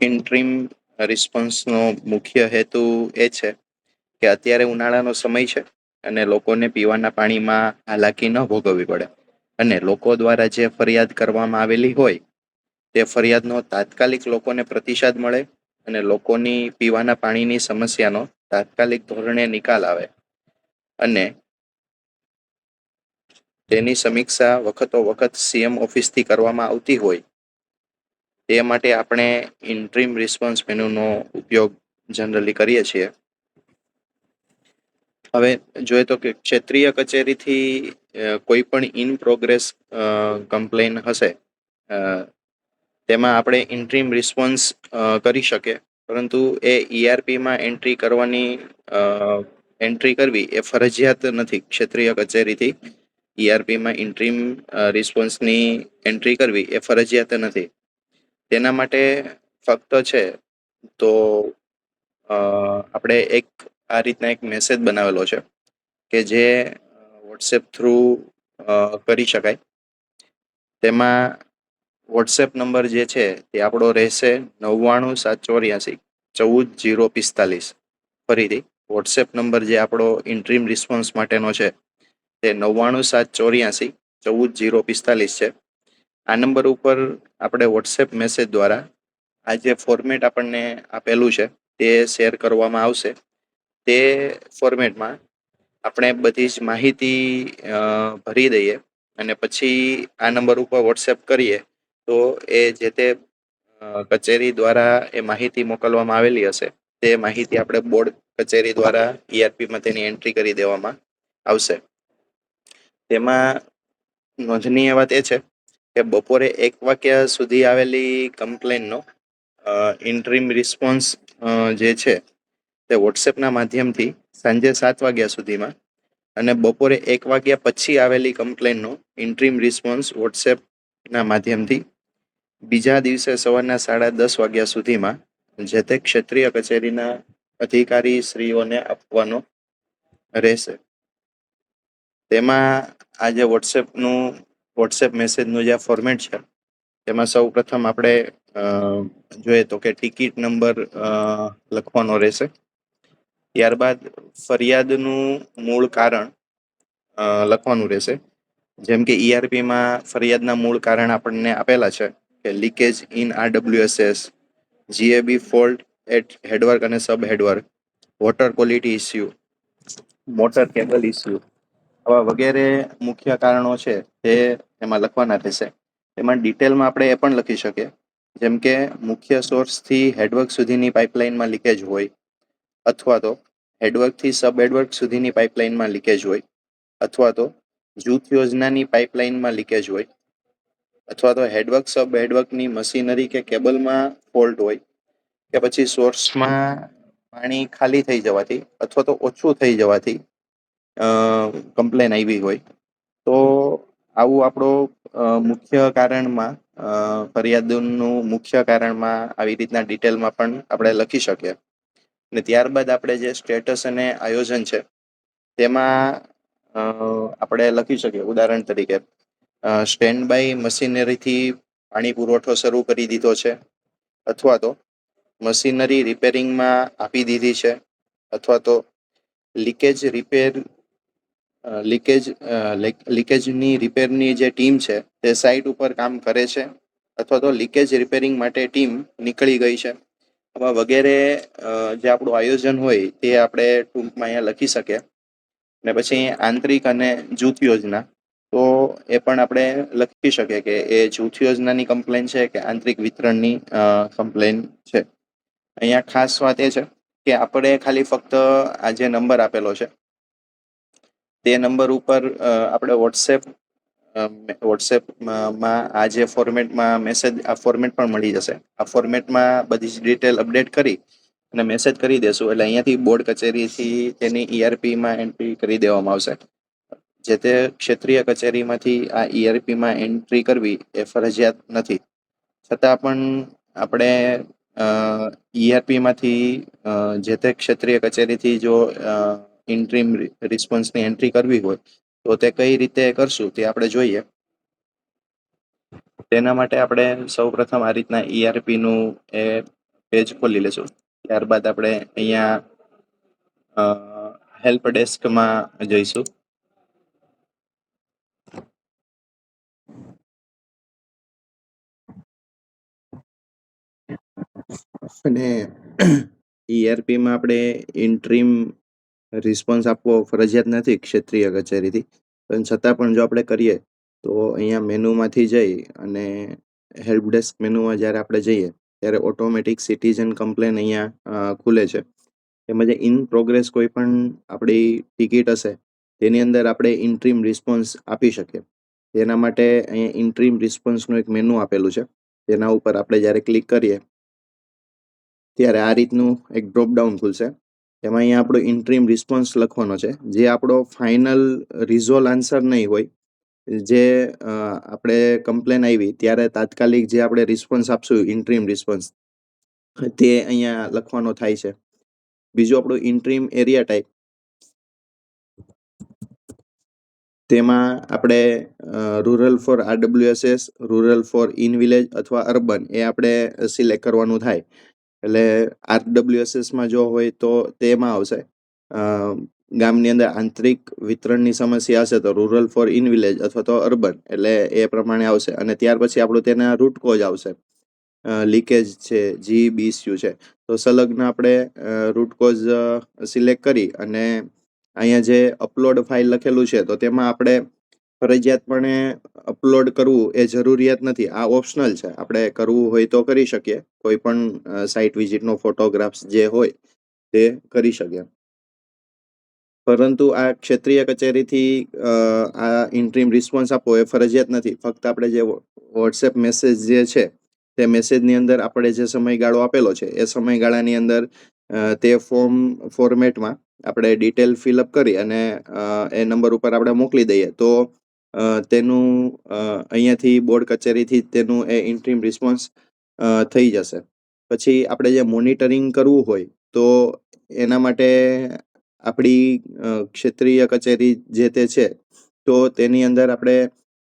Interim રિસ્પોન્સનો મુખ્ય હેતુ એ છે કે અત્યારે ઉનાળાનો સમય છે અને લોકોને પીવાના પાણીમાં હાલાકી ન ભોગવવી પડે, અને લોકો દ્વારા જે ફરિયાદ કરવામાં આવેલી હોય તે ફરિયાદનો તાત્કાલિક લોકોને પ્રતિસાદ મળે અને લોકોની પીવાના પાણીની સમસ્યાનો તાત્કાલિક ધોરણે નિકાલ આવે, અને તેની સમીક્ષા વખતો વખત સીએમ ઓફિસથી કરવામાં આવતી હોય તે માટે આપણે ઇન્ટ્રીમ રિસ્પોન્સ મેનુનો ઉપયોગ જનરલી કરીએ છીએ. હવે જોઈએ તો કે ક્ષેત્રીય કચેરીથી કોઈ પણ ઇન પ્રોગ્રેસ કમ્પ્લેન હશે, તેમાં આપણે ઇન્ટ્રીમ રિસ્પોન્સ કરી શકીએ, પરંતુ એ ઈઆરપીમાં એન્ટ્રી કરવી એ ફરજિયાત નથી. ક્ષેત્રીય કચેરીથી ઈઆરપીમાં ઇન્ટ્રીમ રિસ્પોન્સની એન્ટ્રી કરવી એ ફરજિયાત નથી. તેના માટે ફક્ત છે તો આપણે આ રીતના એક મેસેજ બનાવેલો છે કે જે વોટ્સએપ થ્રુ કરી શકાય. તેમાં વોટ્સએપ નંબર જે છે તે આપણો રહેશે 99 784 14 045. ફરીથી વોટ્સએપ નંબર જે આપણો ઇન્ટ્રીમ રિસ્પોન્સ માટેનો છે તે 99 784 14 045 છે. આ નંબર ઉપર આપણે વોટ્સએપ મેસેજ દ્વારા આ જે ફોર્મેટ આપણને આપેલું છે તે શેર કરવામાં આવશે. તે ફોર્મેટમાં આપણે બધી જ માહિતી ભરી દઈએ અને પછી આ નંબર ઉપર વોટ્સએપ કરીએ તો એ જે તે કચેરી દ્વારા એ માહિતી મોકલવામાં આવેલી હશે તે માહિતી આપણે બોર્ડ કચેરી દ્વારા ઈઆરપીમાં તેની એન્ટ્રી કરી દેવામાં આવશે. તેમાં નોંધનીય વાત એ છે કે બપોરે 1 વાગ્યા સુધી આવેલી કમ્પ્લેનનો ઇન્ટ્રીમ રિસ્પોન્સ જે છે તે વોટ્સએપના માધ્યમથી સાંજે 7 વાગ્યા સુધીમાં, અને બપોરે 1 વાગ્યા પછી આવેલી કમ્પ્લેનનો ઇન્ટ્રીમ રિસ્પોન્સ વોટ્સએપના માધ્યમથી બીજા દિવસે સવારના 10:30 વાગ્યા સુધીમાં જે તે ક્ષેત્રીય કચેરીના અધિકારી શ્રીઓને આપવાનો રહેશે. તેમાં આ જે વોટ્સએપ મેસેજનું જે ફોર્મેટ છે તેમાં સૌ પ્રથમ આપણે જોઈએ તો કે ટિકિટ નંબર લખવાનો રહેશે. ત્યારબાદ ફરિયાદનું મૂળ કારણ લખવાનું રહેશે. જેમ કે ઈઆરપીમાં ફરિયાદના મૂળ કારણ આપણને આપેલા છે કે leakage in RWSS, GAB fault at headwork અને sub headwork, water quality issue, motor cable issue, આવા વગેરે મુખ્ય કારણો છે તે એમાં લખવાના રહેશે. એમાં ડિટેલમાં આપણે એ પણ લખી શકીએ જેમ કે મુખ્ય સોર્સથી હેડવર્ક સુધીની પાઇપલાઇનમાં લીકેજ હોય, અથવા તો હેડવર્કથી સબ હેડવર્ક સુધીની પાઇપલાઇનમાં લીકેજ હોય, અથવા તો જૂથ યોજનાની પાઇપલાઇનમાં લીકેજ હોય, અથવા તો હેડવર્ક સબ હેડવર્કની મશીનરી કે કેબલમાં ફોલ્ટ હોય, કે પછી સોર્સમાં પાણી ખાલી થઈ જવાથી અથવા તો ઓછું થઈ જવાથી કમ્પ્લેન આવી હોય, તો આવું આપણો મુખ્ય કારણમાં ફરિયાદનું મુખ્ય કારણમાં આવી રીતના ડિટેલમાં પણ આપણે લખી શકીએ. અને ત્યારબાદ આપણે જે સ્ટેટસ અને આયોજન છે તેમાં આપણે લખી શકીએ. ઉદાહરણ તરીકે સ્ટેન્ડ બાય મશીનરીથી પાણી પુરવઠો શરૂ કરી દીધો છે, અથવા તો મશીનરી રિપેરિંગમાં આપી દીધી છે, અથવા તો લીકેજની રિપેરની જે ટીમ છે તે સાઇટ ઉપર કામ કરે છે, અથવા તો લીકેજ રિપેરિંગ માટે ટીમ નીકળી ગઈ છે. આવા વગેરે જે આપણું આયોજન હોય તે આપણે ટૂંકમાં અહીંયા લખી શકીએ. ને પછી આંતરિક અને જૂથ યોજના, તો એ પણ આપણે લખી શકીએ કે એ જૂથ યોજનાની કમ્પ્લેન છે કે આંતરિક વિતરણની કમ્પ્લેન છે. અહીંયા ખાસ વાત એ છે કે આપણે ખાલી ફક્ત આ જે નંબર આપેલો છે તે નંબર ઉપર આપણે વોટ્સએપમાં આ જે ફોર્મેટમાં મેસેજ, આ ફોર્મેટ પણ મળી જશે. આ ફોર્મેટમાં બધી જ ડિટેલ અપડેટ કરી અને મેસેજ કરી દેશું એટલે અહીંયાથી બોર્ડ કચેરીથી તેની ઈઆરપીમાં એન્ટ્રી કરી દેવામાં આવશે. જે તે ક્ષેત્રીય કચેરીમાંથી આ ઈઆરપીમાં એન્ટ્રી કરવી એ ફરજિયાત નથી. છતાં પણ આપણે ઈઆરપીમાંથી જે તે ક્ષેત્રીય કચેરીથી જો ઇન્ટ્રીમ રિસ્પોન્સની એન્ટ્રી કરવી હોય તો તે કઈ રીતે કરશું તે આપણે જોઈએ. તેના માટે આપણે સૌપ્રથમ આ રીતના ઈઆરપીનું એ પેજ ખોલી લેશું. ત્યારબાદ આપણે અહીંયા હેલ્પ ડેસ્કમાં જઈશું. અને ERP માં આપણે ઇન્ટ્રીમ રિસ્પોન્સ આપવો ફરજિયાત નથી ક્ષેત્રીય કચેરીથી, પણ છતાં પણ જો આપણે કરીએ તો અહીંયા મેનુમાંથી જઈ અને હેલ્પ ડેસ્ક મેનુમાં જ્યારે આપણે જઈએ ત્યારે ઓટોમેટિક સિટીઝન કમ્પ્લેન અહીંયા ખુલે છે. એમાં જે ઇન પ્રોગ્રેસ કોઈ પણ આપણી ટિકિટ હશે તેની અંદર આપણે ઇન્ટ્રીમ રિસ્પોન્સ આપી શકીએ. તેના માટે અહીંયા ઇન્ટ્રીમ રિસ્પોન્સનું એક મેનુ આપેલું છે. તેના ઉપર આપણે જ્યારે ક્લિક કરીએ ત્યારે આ રીતનું એક ડ્રોપડાઉન ખુલશે. એમાં અહીંયા આપણો ઇન્ટ્રીમ રિસ્પોન્સ લખવાનો છે, જે આપણો ફાઇનલ રિઝોલ્વ આન્સર નહીં હોય. જે આપણે કમ્પ્લેન આવી ત્યારે તાત્કાલિક જે આપણે રિસ્પોન્સ આપશું ઇન્ટ્રીમ રિસ્પોન્સ, તે અહીંયા લખવાનો થાય છે. બીજું આપણું ઇન્ટ્રીમ એરિયા ટાઈપ, તેમાં આપણે rural for RWSS, rural for in village અથવા અર્બન એ આપણે સિલેક્ટ કરવાનું થાય. એટલે RWSS માં જો હોય તો તેમાં આવશે. ગામની અંદર આંતરિક વિતરણની સમસ્યા હશે તો રૂરલ ફોર ઇન વિલેજ અથવા તો અર્બન, એટલે એ પ્રમાણે આવશે. અને ત્યાર પછી આપણું તેના રૂટ કોઝ આવશે. લીકેજ છે, GBCU છે, તો સંલગ્ન આપણે રૂટ કોઝ સિલેક્ટ કરી અને અહીંયા જે અપલોડ ફાઇલ લખેલું છે તો તેમાં આપણે ફરજિયાતપણે અપલોડ કરવું એ જરૂરિયાત નથી. આ ઓપ્શનલ છે, આપણે કરવું હોય તો કરી શકીએ. કોઈ પણ સાઇટ વિઝિટનો ફોટોગ્રાફ્સ જે હોય તે કરી શકીએ. પરંતુ આ ક્ષેત્રીય કચેરીથી આ ઇન્ટ્રીમ રિસ્પોન્સ આપવો એ ફરજિયાત નથી. ફક્ત આપણે જે વોટ્સએપ મેસેજ જે છે તે મેસેજની અંદર આપણે જે સમયગાળો આપેલો છે એ સમયગાળાની અંદર તે ફોર્મેટમાં આપણે ડિટેલ ફિલઅપ કરી અને એ નંબર ઉપર આપણે મોકલી દઈએ તો તેનું અહીંયાથી બોર્ડ કચેરીથી તેનું એ ઇન્ટ્રીમ રિસ્પોન્સ થઈ જશે. પછી આપણે જે મોનિટરિંગ કરવું હોય તો એના માટે આપણી ક્ષેત્રીય કચેરી જે તે છે તો તેની અંદર આપણે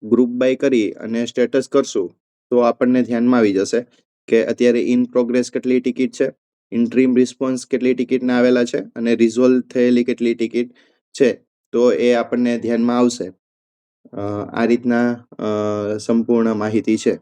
ગ્રુપ બાય કરી અને સ્ટેટસ કરશું તો આપણને ધ્યાનમાં આવી જશે કે અત્યારે ઇન પ્રોગ્રેસ કેટલી ટિકિટ છે, ઇન્ટ્રીમ રિસ્પોન્સ કેટલી ટિકિટના આવેલા છે અને રિઝોલ્વ થયેલી કેટલી ટિકિટ છે, તો એ આપણને ધ્યાનમાં આવશે. આ રીતના સંપૂર્ણ માહિતી છે.